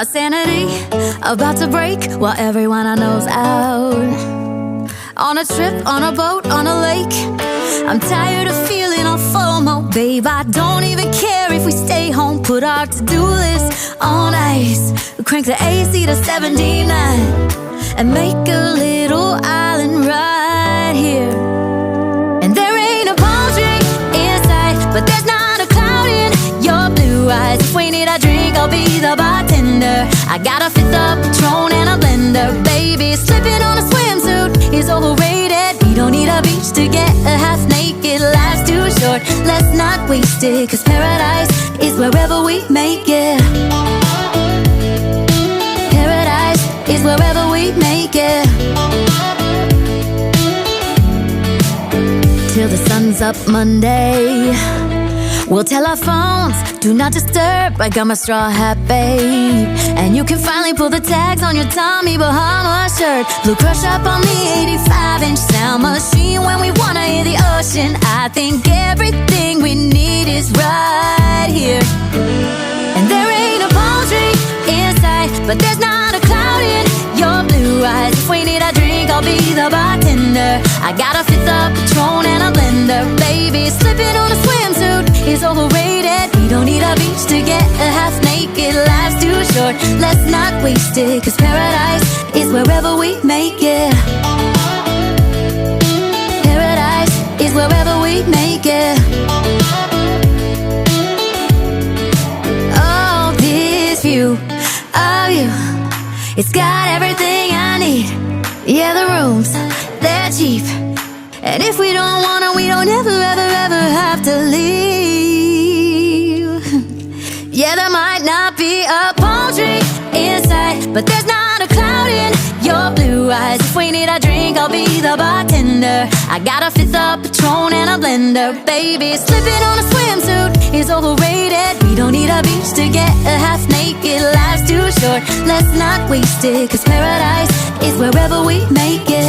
My sanity about to break while everyone I know's out. On a trip, on a boat, on a lake. I'm tired of feeling all FOMO, babe. I don't even care if we stay home. Put our to-do list on ice. Crank the AC to 79 and make a little island right here. And there ain't a palm tree in sight, but there's not a cloud in your blue eyes. If we need a drink, I'll be the bartender. I got a fifth of Patron and a blender. Baby, slipping on a swimsuit is overrated. We don't need a beach to get a half naked. Life's too short, let's not waste it. Cause paradise is wherever we make it. Paradise is wherever we make it. Till the sun's up Monday, we'll tell our phones, do not disturb. I got my straw hat, babe. And you can finally pull the tags on your Tommy Bahama shirt. Blue crush up on the 85-inch sound machine. When we wanna hear the ocean, I think everything we need is right here. And there ain't a palm tree in sight, but there's not a cloud in your blue eyes. If we need a drink, I'll be the bartender. I got a fifth of Patron and a blender. Baby, slipping on a swimsuit is overrated. We don't need a beach to get a half naked. Life's too short, let's not waste it. Cause paradise is wherever we make it. Paradise is wherever we make it. Oh, this view of you, it's got everything I need. Yeah, the rooms, they're cheap. And if we don't want it, we don't ever, ever, ever have to leave. Yeah, there might not be a palm tree in sight, but there's not a cloud in your blue eyes. If we need a drink, I'll be the bartender. I got a fifth of Patron and a blender. Baby, slipping on a swimsuit is overrated. We don't need a beach to get a half naked. Life's too short, let's not waste it. Cause paradise is wherever we make it.